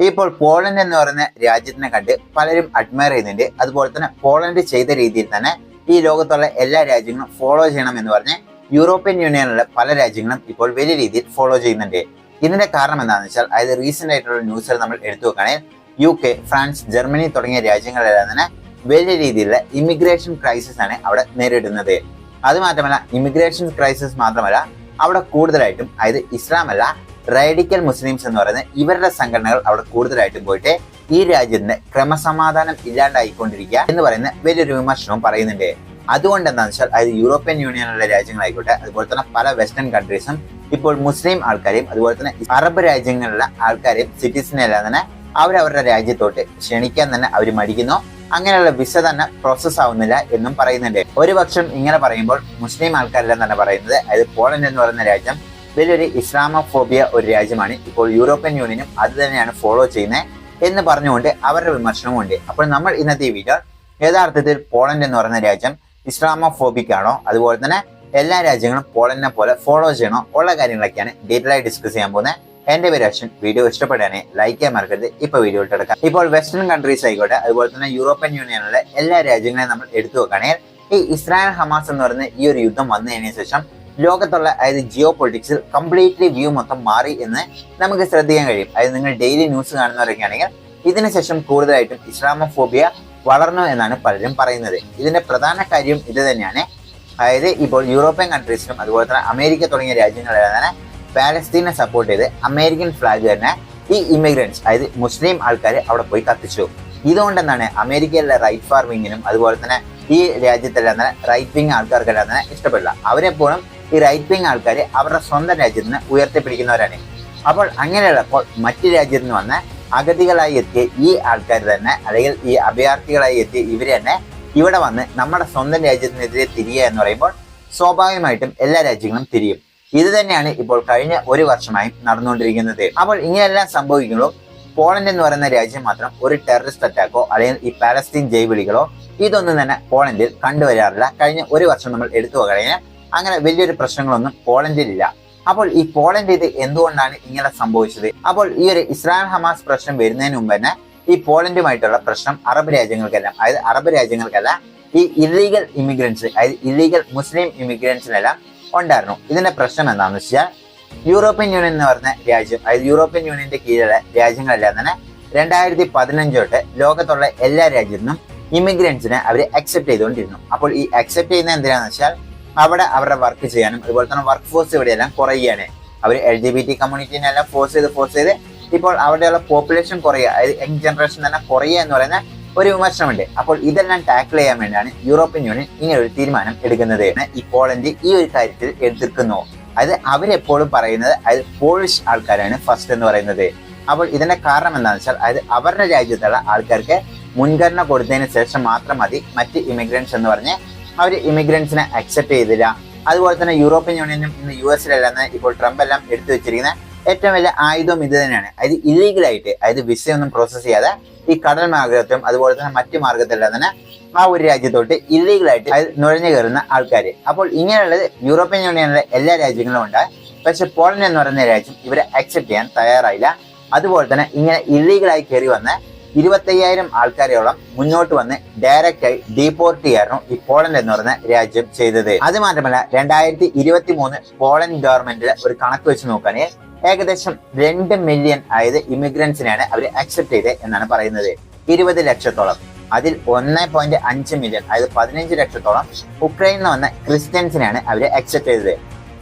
ഇപ്പോൾ പോളണ്ട് എന്ന് പറയുന്ന രാജ്യത്തിനെ കണ്ട് പലരും അഡ്മയർ ചെയ്യുന്നുണ്ട്. അതുപോലെ തന്നെ പോളണ്ട് ചെയ്ത രീതിയിൽ തന്നെ ഈ ലോകത്തുള്ള എല്ലാ രാജ്യങ്ങളും ഫോളോ ചെയ്യണം എന്ന് പറഞ്ഞ് യൂറോപ്യൻ യൂണിയനിലുള്ള പല രാജ്യങ്ങളും ഇപ്പോൾ വലിയ രീതിയിൽ ഫോളോ ചെയ്യുന്നുണ്ട്. ഇതിന്റെ കാരണം എന്താണെന്ന് വെച്ചാൽ അതായത് റീസെന്റ് ആയിട്ടുള്ള ന്യൂസിൽ നമ്മൾ എടുത്തു നോക്കുകയാണെങ്കിൽ UK, ഫ്രാൻസ്, ജർമ്മനി തുടങ്ങിയ രാജ്യങ്ങളെല്ലാം തന്നെ വലിയ രീതിയിലുള്ള ഇമിഗ്രേഷൻ ക്രൈസിസ് ആണ് അവിടെ നേരിടുന്നത്. അത് മാത്രമല്ല ഇമിഗ്രേഷൻ ക്രൈസിസ് മാത്രമല്ല അവിടെ കൂടുതലായിട്ടും അതായത് ഇസ്ലാം അല്ല റാഡിക്കൽ മുസ്ലിംസ് എന്ന് പറയുന്ന ഇവരുടെ സംഘടനകൾ അവിടെ കൂടുതലായിട്ടും പോയിട്ട് ഈ രാജ്യത്തിന്റെ ക്രമസമാധാനം ഇല്ലാണ്ടായിക്കൊണ്ടിരിക്കുക എന്ന് പറയുന്ന വലിയൊരു വിമർശനവും പറയുന്നുണ്ട്. അതുകൊണ്ട് എന്താണെന്ന് വെച്ചാൽ അതായത് യൂറോപ്യൻ യൂണിയനിലുള്ള രാജ്യങ്ങളായിക്കോട്ടെ അതുപോലെ തന്നെ പല വെസ്റ്റേൺ കൺട്രീസും ഇപ്പോൾ മുസ്ലിം ആൾക്കാരെയും അതുപോലെ തന്നെ അറബ് രാജ്യങ്ങളിലുള്ള ആൾക്കാരെയും സിറ്റിസനെല്ലാം തന്നെ അവരവരുടെ രാജ്യത്തോട്ട് ക്ഷണിക്കാൻ തന്നെ അവർ മടിക്കുന്നു. അങ്ങനെയുള്ള വിസ തന്നെ പ്രോസസ് ആവുന്നില്ല എന്നും പറയുന്നുണ്ട്. ഒരു പക്ഷം ഇങ്ങനെ പറയുമ്പോൾ മുസ്ലിം ആൾക്കാരെല്ലാം തന്നെ പറയുന്നത് അതായത് പോളണ്ട് എന്ന് പറയുന്ന രാജ്യം വലിയൊരു ഇസ്ലാമോഫോബിയ ഒരു രാജ്യമാണ്. ഇപ്പോൾ യൂറോപ്യൻ യൂണിയനും അത് തന്നെയാണ് ഫോളോ ചെയ്യുന്നത് എന്ന് പറഞ്ഞുകൊണ്ട് അവരുടെ വിമർശനവും ഉണ്ട്. അപ്പോൾ നമ്മൾ ഇന്നത്തെ ഈ വീഡിയോ യഥാർത്ഥത്തിൽ പോളണ്ട് എന്ന് പറയുന്ന രാജ്യം ഇസ്ലാമോഫോബിക് ആണോ അതുപോലെ തന്നെ എല്ലാ രാജ്യങ്ങളും പോളണ്ടിനെ പോലെ ഫോളോ ചെയ്യണോ ഉള്ള കാര്യങ്ങളൊക്കെയാണ് ഡീറ്റെയിൽ ആയി ഡിസ്കസ് ചെയ്യാൻ പോകുന്നത്. എന്റെ പേര് അശ്വിൻ. വീഡിയോ ഇഷ്ടപ്പെടാനെ ലൈക്ക് ചെയ്യാൻ മറക്കരുത്. ഇപ്പൊ വീഡിയോ ഇട്ടെടുക്കാം. ഇപ്പോൾ വെസ്റ്റേൺ കൺട്രീസ് ആയിക്കോട്ടെ അതുപോലെ തന്നെ യൂറോപ്യൻ യൂണിയനിലെ എല്ലാ രാജ്യങ്ങളെയും നമ്മൾ എടുത്തു നോക്കുകയാണെങ്കിൽ ഈ ഇസ്രായേൽ ഹമാസ് എന്ന് പറയുന്ന ഈ ഒരു യുദ്ധം വന്നതിന് ശേഷം ലോകത്തുള്ള അതായത് ജിയോ പൊളിറ്റിക്സിൽ കംപ്ലീറ്റ്ലി വ്യൂ മൊത്തം മാറി എന്ന് നമുക്ക് ശ്രദ്ധിക്കാൻ കഴിയും. അതായത് നിങ്ങൾ ഡെയിലി ന്യൂസ് കാണുന്നവരൊക്കെ ആണെങ്കിൽ ഇതിനുശേഷം കൂടുതലായിട്ടും ഇസ്ലാമോഫോബിയ വളർന്നു എന്നാണ് പലരും പറയുന്നത്. ഇതിന്റെ പ്രധാന കാര്യം ഇത് തന്നെയാണ്. അതായത് ഇപ്പോൾ യൂറോപ്യൻ കൺട്രീസിലും അതുപോലെ തന്നെ അമേരിക്ക തുടങ്ങിയ രാജ്യങ്ങളെല്ലാം തന്നെ പാലസ്തീനെ സപ്പോർട്ട് ചെയ്ത് അമേരിക്കൻ ഫ്ലാഗ് തന്നെ ഈ ഇമിഗ്രൻസ് അതായത് മുസ്ലിം ആൾക്കാർ അവിടെ പോയി കത്തിച്ചു. ഇതുകൊണ്ട് എന്താണ് അമേരിക്കയിലെ റൈറ്റ് ഫാർ വിങ്ങിനും അതുപോലെ തന്നെ ഈ രാജ്യത്തെല്ലാം തന്നെ റൈറ്റ് വിങ് ആൾക്കാർക്കെല്ലാം തന്നെ ഇഷ്ടപ്പെടില്ല. അവരെപ്പോഴും ഈ റൈറ്റ് വിങ് ആൾക്കാർ അവരുടെ സ്വന്തം രാജ്യത്തിന് ഉയർത്തിപ്പിടിക്കുന്നവരാണ്. അപ്പോൾ അങ്ങനെയുള്ളപ്പോൾ മറ്റു രാജ്യത്ത് നിന്ന് വന്ന അഗതികളായി എത്തിയ ഈ ആൾക്കാർ തന്നെ അല്ലെങ്കിൽ ഈ അഭയാർത്ഥികളായി എത്തിയ ഇവർ തന്നെ ഇവിടെ വന്ന് നമ്മുടെ സ്വന്തം രാജ്യത്തിനെതിരെ തിരിയുക എന്ന് പറയുമ്പോൾ സ്വാഭാവികമായിട്ടും എല്ലാ രാജ്യങ്ങളും തിരിയും. ഇത് തന്നെയാണ് ഇപ്പോൾ കഴിഞ്ഞ ഒരു വർഷമായി നടന്നുകൊണ്ടിരിക്കുന്നത്. അപ്പോൾ ഇങ്ങനെയെല്ലാം സംഭവിക്കുമ്പോൾ പോളണ്ട് എന്ന് പറയുന്ന രാജ്യം മാത്രം ഒരു ടെററിസ്റ്റ് അറ്റാക്കോ അല്ലെങ്കിൽ ഈ പാലസ്തീൻ ജൈവിളികളോ ഇതൊന്നും തന്നെ പോളണ്ടിൽ കണ്ടുവരാറില്ല. കഴിഞ്ഞ ഒരു വർഷം നമ്മൾ എടുത്തു കഴിഞ്ഞാൽ അങ്ങനെ വലിയൊരു പ്രശ്നങ്ങളൊന്നും പോളണ്ടിലില്ല. അപ്പോൾ ഈ പോളണ്ട് ഇത് എന്തുകൊണ്ടാണ് ഇങ്ങനെ സംഭവിച്ചത്? അപ്പോൾ ഈ ഒരു ഇസ്രായേൽ ഹമാസ് പ്രശ്നം വരുന്നതിന് മുമ്പ് തന്നെ ഈ പോളണ്ടുമായിട്ടുള്ള പ്രശ്നം അറബ് രാജ്യങ്ങൾക്കെല്ലാം അതായത് അറബ് രാജ്യങ്ങൾക്കല്ല ഈ ഇല്ലീഗൽ ഇമിഗ്രൻസ് അതായത് ഇല്ലീഗൽ മുസ്ലിം ഇമിഗ്രൻസിനെല്ലാം ഉണ്ടായിരുന്നു. ഇതിന്റെ പ്രശ്നം എന്താണെന്ന് വെച്ചാൽ യൂറോപ്യൻ യൂണിയൻ എന്ന് പറഞ്ഞ രാജ്യം അതായത് യൂറോപ്യൻ യൂണിയന്റെ കീഴിലുള്ള രാജ്യങ്ങളെല്ലാം തന്നെ 2015 തൊട്ട് ലോകത്തുള്ള എല്ലാ രാജ്യത്തിനും ഇമിഗ്രൻസിനെ അവർ അക്സെപ്റ്റ് ചെയ്തുകൊണ്ടിരുന്നു. അപ്പോൾ ഈ അക്സെപ്റ്റ് ചെയ്യുന്ന എന്തിനാന്ന് വെച്ചാൽ അവിടെ അവരുടെ വർക്ക് ചെയ്യാനും അതുപോലെ തന്നെ വർക്ക് ഫോഴ്സ് ഇവിടെയെല്ലാം കുറയുകയാണ്. അവർ LGBT കമ്മ്യൂണിറ്റീനെ എല്ലാം ഫോഴ്സ് ചെയ്ത് ഇപ്പോൾ അവിടെയുള്ള പോപ്പുലേഷൻ കുറയുക അതായത് യങ് ജനറേഷൻ തന്നെ കുറയുക എന്ന് പറയുന്ന ഒരു വിമർശനമുണ്ട്. അപ്പോൾ ഇതെല്ലാം ടാക്കിൾ ചെയ്യാൻ വേണ്ടിയാണ് യൂറോപ്യൻ യൂണിയൻ ഇങ്ങനെ ഒരു തീരുമാനം എടുക്കുന്നത്. ഈ പോളണ്ട് ഈ ഒരു കാര്യത്തിൽ എതിർക്കുന്നു. അതായത് അവരെപ്പോഴും പറയുന്നത് അതായത് പോളിഷ് ആൾക്കാരാണ് ഫസ്റ്റ് എന്ന് പറയുന്നത്. അപ്പോൾ ഇതിന്റെ കാരണം എന്താണെന്ന് വെച്ചാൽ അതായത് അവരുടെ രാജ്യത്തുള്ള ആൾക്കാർക്ക് മുൻഗണന കൊടുത്തതിന് ശേഷം മാത്രം മതി മറ്റ് ഇമിഗ്രൻസ് എന്ന് പറഞ്ഞ് അവർ ഇമിഗ്രൻസിനെ അക്സെപ്റ്റ് ചെയ്തില്ല. അതുപോലെ തന്നെ യൂറോപ്യൻ യൂണിയനും ഇന്ന് US ഇപ്പോൾ ട്രംപ് എല്ലാം എടുത്തു വെച്ചിരിക്കുന്ന ഏറ്റവും വലിയ ആയുധം ഇത് തന്നെയാണ്. അതായത് ഇല്ലീഗലായിട്ട് അതായത് വിസയൊന്നും പ്രോസസ് ചെയ്യാതെ ഈ കടൽ മാർഗത്തും അതുപോലെ തന്നെ മറ്റു മാർഗത്തെല്ലാം തന്നെ ആ ഒരു രാജ്യത്തോട്ട് ഇല്ലീഗലായിട്ട് നുഴഞ്ഞു കയറുന്ന ആൾക്കാർ. അപ്പോൾ ഇങ്ങനെയുള്ളത് യൂറോപ്യൻ യൂണിയനിലെ എല്ലാ രാജ്യങ്ങളും ഉണ്ടായി. പക്ഷെ പോളണ്ട് എന്ന് പറയുന്ന രാജ്യം ഇവരെ അക്സെപ്റ്റ് ചെയ്യാൻ തയ്യാറായില്ല. അതുപോലെ തന്നെ ഇങ്ങനെ ഇല്ലീഗലായി കയറി വന്ന 25,000 ആൾക്കാരോളം മുന്നോട്ട് വന്ന് ഡയറക്റ്റ് ആയി ഡീപ്പോർട്ട് ചെയ്യായിരുന്നു ഈ പോളണ്ട് എന്ന് പറയുന്ന രാജ്യം ചെയ്തത്. അത് മാത്രമല്ല 2023 പോളണ്ട് ഗവൺമെന്റിലെ ഒരു കണക്ക് വെച്ച് നോക്കുകയാണെങ്കിൽ ഏകദേശം 2 മില്യൺ അതായത് ഇമിഗ്രൻസിനെയാണ് അവർ അക്സെപ്റ്റ് ചെയ്തത് എന്നാണ് പറയുന്നത്. 20 ലക്ഷത്തോളം അതിൽ 1.5 മില്യൺ അതായത് 15 ലക്ഷത്തോളം ഉക്രൈനിൽ നിന്ന് വന്ന ക്രിസ്ത്യൻസിനെയാണ് അവർ അക്സെപ്റ്റ് ചെയ്തത്.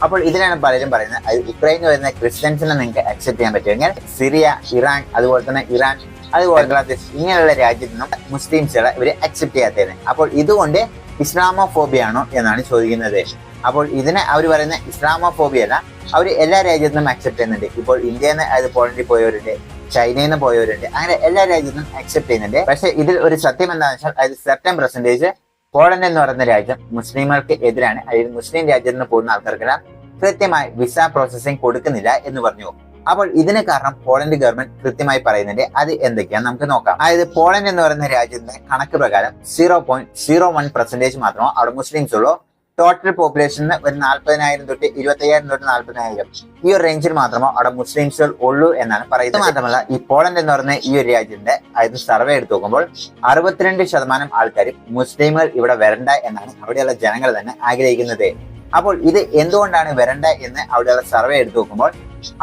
അപ്പോൾ ഇതിനാണ് പലരും പറയുന്നത് അതായത് ഉക്രൈനിൽ വരുന്ന ക്രിസ്ത്യൻസിനെ നിങ്ങൾക്ക് അക്സെപ്റ്റ് ചെയ്യാൻ പറ്റുമെങ്കിൽ സിറിയ, ഇറാൻ അതുപോലെ തന്നെ ഇറാൻ അതുപോലെ ബംഗ്ലാദേശ് ഇങ്ങനെയുള്ള രാജ്യത്തു നിന്നും മുസ്ലിംസുകളെ ഇവർ അക്സെപ്റ്റ് ചെയ്യാത്തത്. അപ്പോൾ ഇതുകൊണ്ട് ഇസ്ലാമോഫോബിയ ആണോ എന്നാണ് ചോദിക്കുന്നത്. അപ്പോൾ ഇതിനെ അവർ പറയുന്ന ഇസ്ലാമോഫോബിയ അല്ല, അവർ എല്ലാ രാജ്യത്തും അക്സെപ്റ്റ് ചെയ്യുന്നുണ്ട്. ഇപ്പോൾ ഇന്ത്യയിൽ നിന്ന് അത് പോളണ്ടിൽ പോയവരുണ്ട്, ചൈനയിൽ നിന്ന് പോയവരുണ്ട്, അങ്ങനെ എല്ലാ രാജ്യത്തും അക്സെപ്റ്റ് ചെയ്യുന്നുണ്ട്. പക്ഷെ ഇതിൽ ഒരു സത്യം എന്താണെന്ന് വെച്ചാൽ അത് സർട്ടൻ പെർസെന്റേജ് പോളണ്ട് എന്ന് പറയുന്ന രാജ്യം മുസ്ലിങ്ങൾക്ക് എതിരാണ്. അതിൽ മുസ്ലിം രാജ്യത്ത് നിന്ന് പോകുന്ന ആൾക്കാർക്കെല്ലാം കൃത്യമായി വിസ പ്രോസസ്സിംഗ് കൊടുക്കുന്നില്ല എന്ന് പറഞ്ഞു. അപ്പോൾ ഇതിന് കാരണം പോളണ്ട് ഗവൺമെന്റ് കൃത്യമായി പറയുന്നുണ്ട്. അത് എന്തൊക്കെയാന്ന് നമുക്ക് നോക്കാം. അതായത് പോളണ്ട് എന്ന് പറയുന്ന രാജ്യത്തിന്റെ കണക്ക് പ്രകാരം 0.01% മാത്രമേ അവിടെ മുസ്ലിംസ് ഉള്ളൂ. ടോട്ടൽ പോപ്പുലേഷന് ഒരു 40,000 തൊട്ട് 25,000 തൊട്ട് 40,000 ഈ ഒരു റേഞ്ചിൽ മാത്രമോ അവിടെ മുസ്ലിംസുകൾ ഉള്ളൂ എന്നാണ് പറയുന്നത്. മാത്രമല്ല ഈ പോളണ്ട് എന്ന് പറയുന്ന ഈ ഒരു രാജ്യത്തിന്റെ അതായത് സർവേ എടുത്ത് നോക്കുമ്പോൾ 62% ആൾക്കാരും മുസ്ലിമുകൾ ഇവിടെ വരണ്ട എന്നാണ് അവിടെയുള്ള ജനങ്ങൾ തന്നെ ആഗ്രഹിക്കുന്നത്. അപ്പോൾ ഇത് എന്തുകൊണ്ടാണ് വരണ്ട എന്ന് അവിടെയുള്ള സർവേ എടുത്തു നോക്കുമ്പോൾ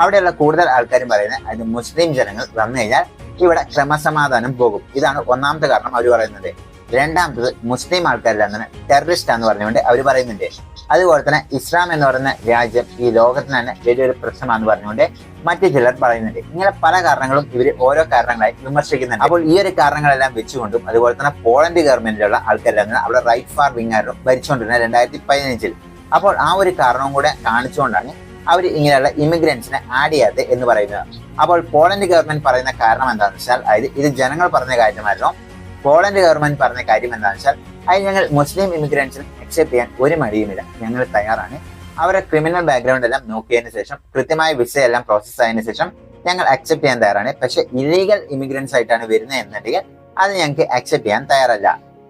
അവിടെയുള്ള കൂടുതൽ ആൾക്കാരും പറയുന്നത് അത് മുസ്ലിം ജനങ്ങൾ വന്നു കഴിഞ്ഞാൽ ഇവിടെ ക്രമസമാധാനം പോകും. ഇതാണ് ഒന്നാമത്തെ കാരണം അവർ പറയുന്നത്. രണ്ടാമത്തത് മുസ്ലിം ആൾക്കാരിലാണ് ടെററിസ്റ്റ് എന്ന് പറഞ്ഞുകൊണ്ട് അവർ പറയുന്നുണ്ട്. അതുപോലെ തന്നെ ഇസ്ലാം എന്ന് പറയുന്ന രാജ്യം ഈ ലോകത്തിന് തന്നെ വലിയൊരു പ്രശ്നമാണെന്ന് പറഞ്ഞുകൊണ്ട് മറ്റു ചിലർ പറയുന്നുണ്ട്. ഇങ്ങനെ പല കാരണങ്ങളും ഇവർ ഓരോ കാരണങ്ങളായി വിമർശിക്കുന്നുണ്ട്. അപ്പോൾ ഈ ഒരു കാരണങ്ങളെല്ലാം വെച്ചുകൊണ്ടും അതുപോലെ തന്നെ പോളണ്ട് ഗവൺമെന്റിലുള്ള ആൾക്കാരെല്ലാം അവിടെ റൈറ്റ് ഫാർ വിങ്ങാരും ഭരിച്ചുകൊണ്ടിരുന്ന 2015. അപ്പോൾ ആ ഒരു കാരണവും കൂടെ കാണിച്ചുകൊണ്ടാണ് അവർ ഇങ്ങനെയുള്ള ഇമിഗ്രൻസിനെ ആഡ് ചെയ്യാതെ എന്ന് പറയുന്നത്. അപ്പോൾ പോളണ്ട് ഗവൺമെന്റ് പറയുന്ന കാരണം എന്താണെന്ന് വെച്ചാൽ അതായത് ഇത് ജനങ്ങൾ പറഞ്ഞ കാര്യമായിരുന്നു. പോളണ്ട് ഗവൺമെന്റ് പറഞ്ഞ കാര്യം എന്താണെന്ന് വെച്ചാൽ അത് ഞങ്ങൾ മുസ്ലിം ഇമിഗ്രൻസിനെ അക്സെപ്റ്റ് ചെയ്യാൻ ഒരു മടിയുമില്ല, ഞങ്ങൾ തയ്യാറാണ്. അവരെ ക്രിമിനൽ ബാക്ക്ഗ്രൗണ്ട് എല്ലാം നോക്കിയതിനു ശേഷം കൃത്യമായ വിസ എല്ലാം പ്രോസസ് ആയതിനു ശേഷം ഞങ്ങൾ അക്സെപ്റ്റ് ചെയ്യാൻ തയ്യാറാണ്. പക്ഷെ ഇല്ലീഗൽ ഇമിഗ്രൻസ് ആയിട്ടാണ് വരുന്നത് എന്നുണ്ടെങ്കിൽ അത് ഞങ്ങൾക്ക് അക്സെപ്റ്റ് ചെയ്യാൻ തയ്യാറല്ല.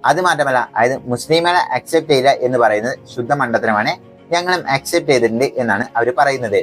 അത് മാത്രമല്ല അതായത് മുസ്ലിങ്ങളെ അക്സെപ്റ്റ് ചെയ്യില്ല എന്ന് പറയുന്നത് ശുദ്ധ മണ്ടത്തരമാണ്, ഞങ്ങളും അക്സെപ്റ്റ് ചെയ്തിട്ടുണ്ട് എന്നാണ് അവർ പറയുന്നത്.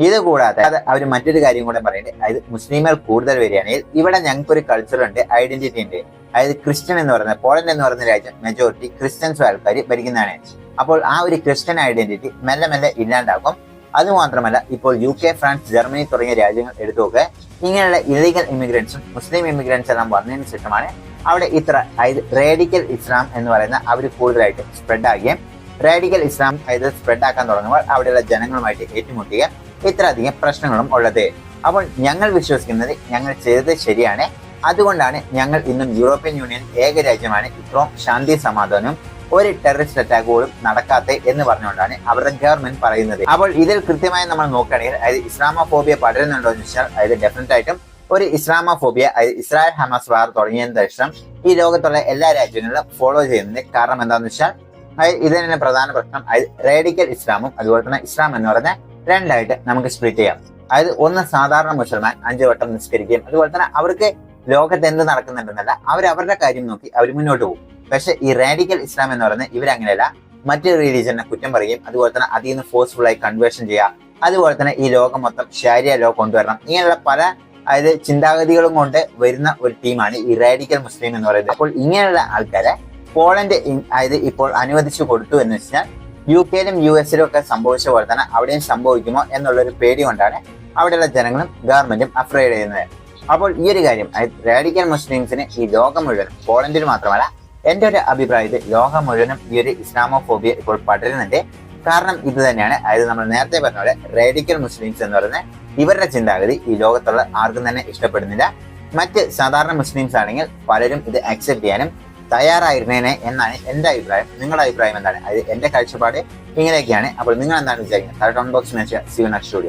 ഇത് കൂടാതെ അവർ മറ്റൊരു കാര്യം കൂടെ പറയുന്നത് അതായത് മുസ്ലിങ്ങൾ കൂടുതൽ വരികയാണെങ്കിൽ ഇവിടെ ഞങ്ങൾക്കൊരു കൾച്ചർ ഉണ്ട്, ഐഡന്റിറ്റി ഉണ്ട്. അതായത് ക്രിസ്ത്യൻ എന്ന് പറയുന്നത് പോളണ്ട് എന്ന് പറയുന്ന രാജ്യം മെജോറിറ്റി ക്രിസ്ത്യൻസ് ആൾക്കാർ ഭരിക്കുന്നതാണ്. അപ്പോൾ ആ ഒരു ക്രിസ്ത്യൻ ഐഡന്റിറ്റി മെല്ലെ മെല്ലെ ഇല്ലാണ്ടാക്കും. അതുമാത്രമല്ല ഇപ്പോൾ UK, ഫ്രാൻസ്, ജർമ്മനി തുടങ്ങിയ രാജ്യങ്ങൾ എടുത്തു നോക്കുക ഇങ്ങനെയുള്ള ഇല്ലീഗൽ ഇമിഗ്രൻസും മുസ്ലിം ഇമിഗ്രൻസ് എല്ലാം വന്നതിന് ശേഷമാണ് അവിടെ ഇത്ര അതായത് റേഡിക്കൽ ഇസ്ലാം എന്ന് പറയുന്ന അവർ കൂടുതലായിട്ട് സ്പ്രെഡ് ആകുകയും റാഡിക്കൽ ഇസ്ലാം അതായത് സ്പ്രെഡ് ആക്കാൻ തുടങ്ങുമ്പോൾ അവിടെയുള്ള ജനങ്ങളുമായിട്ട് ഏറ്റുമുട്ടുക ഇത്രയധികം പ്രശ്നങ്ങളും ഉള്ളത്. അപ്പോൾ ഞങ്ങൾ വിശ്വസിക്കുന്നത് ഞങ്ങൾ ചെയ്തത് ശരിയാണ്, അതുകൊണ്ടാണ് ഞങ്ങൾ ഇന്നും യൂറോപ്യൻ യൂണിയൻ ഏക രാജ്യമാണ് ഇത്രയും ശാന്തി സമാധാനവും ഒരു ടെററിസ്റ്റ് അറ്റാക്കുകളും നടക്കാത്ത എന്ന് പറഞ്ഞുകൊണ്ടാണ് അവരുടെ ഗവൺമെന്റ് പറയുന്നത്. അപ്പോൾ ഇതിൽ കൃത്യമായി നമ്മൾ നോക്കുകയാണെങ്കിൽ അതായത് ഇസ്ലാമോഫോബിയ പടരുന്നുണ്ടോ എന്ന് വെച്ചാൽ അതായത് ഡെഫിനറ്റ് ആയിട്ടും ഒരു ഇസ്ലാമോഫോബിയ അതായത് ഇസ്രായേൽ ഹമാസ് വാർ തുടങ്ങിയതിന് ശേഷം ഈ ലോകത്തുള്ള എല്ലാ രാജ്യങ്ങളിലും ഫോളോ ചെയ്യുന്നത്. കാരണം എന്താണെന്ന് വെച്ചാൽ ഇത് തന്നെ പ്രധാന പ്രശ്നം അതായത് റേഡിക്കൽ ഇസ്ലാമും അതുപോലെ തന്നെ ഇസ്ലാം എന്ന് പറഞ്ഞ രണ്ടായിട്ട് നമുക്ക് സ്പ്ലിറ്റ് ചെയ്യാം. അതായത് ഒന്ന് സാധാരണ മുസൽമാൻ 5 വട്ടം നിസ്കരിക്കുകയും അതുപോലെ തന്നെ അവർക്ക് ലോകത്ത് എന്ത് നടക്കുന്നുണ്ടെന്നല്ല അവരവരുടെ കാര്യം നോക്കി അവർ മുന്നോട്ട് പോകും. പക്ഷെ ഈ റാഡിക്കൽ ഇസ്ലാം എന്ന് പറയുന്നത് ഇവരങ്ങനെയല്ല, മറ്റു റിലീജിയനെ കുറ്റം പറയുകയും അതുപോലെ തന്നെ അതിൽ നിന്ന് ഫോഴ്സ്ഫുൾ ആയി കൺവേർഷൻ ചെയ്യുക, അതുപോലെ തന്നെ ഈ ലോകം മൊത്തം ശാരിയ ലോ കൊണ്ടുവരണം, ഇങ്ങനെയുള്ള പല അതായത് ചിന്താഗതികളും കൊണ്ട് വരുന്ന ഒരു ടീമാണ് ഈ റാഡിക്കൽ മുസ്ലിം എന്ന് പറയുന്നത്. അപ്പോൾ ഇങ്ങനെയുള്ള ആൾക്കാരെ പോളണ്ട് അതായത് ഇപ്പോൾ അനുവദിച്ചു കൊടുത്തു എന്ന് വെച്ചാൽ UK-ലും US-ലും ഒക്കെ സംഭവിച്ച പോലെ തന്നെ അവിടെയും സംഭവിക്കുമോ എന്നുള്ളൊരു പേടി കൊണ്ടാണ് അവിടെയുള്ള ജനങ്ങളും ഗവൺമെന്റും അഫ്രൈഡ് ചെയ്യുന്നത്. അപ്പോൾ ഈ ഒരു കാര്യം അതായത് റാഡിക്കൽ മുസ്ലിംസിന് ഈ ലോകം മുഴുവൻ പോളണ്ടിൽ മാത്രമല്ല എന്റെ ഒരു അഭിപ്രായത്തിൽ ലോകം മുഴുവനും ഈ ഒരു ഇസ്ലാമോഫോബിയ ഇപ്പോൾ പടരുന്നുണ്ട്. കാരണം ഇത് തന്നെയാണ്, അതായത് നമ്മൾ നേരത്തെ പറഞ്ഞ പോലെ റാഡിക്കൽ മുസ്ലിംസ് എന്ന് പറയുന്നത് ഇവരുടെ ചിന്താഗതി ഈ ലോകത്തുള്ള ആർക്കും തന്നെ ഇഷ്ടപ്പെടുന്നില്ല. മറ്റ് സാധാരണ മുസ്ലിംസ് ആണെങ്കിൽ പലരും ഇത് അക്സെപ്റ്റ് ചെയ്യാനും തയ്യാറായിരുന്നേനെ എന്നാണ് എന്റെ അഭിപ്രായം. നിങ്ങളുടെ അഭിപ്രായം എന്താണ്? അത് എന്റെ കാഴ്ചപ്പാട് ഇങ്ങനെയൊക്കെയാണ്. അപ്പോൾ നിങ്ങൾ എന്താണ് വിചാരിക്കുന്നത്? കമന്റ് ബോക്സിൽ മെൻഷൻ ചെയ്യുക.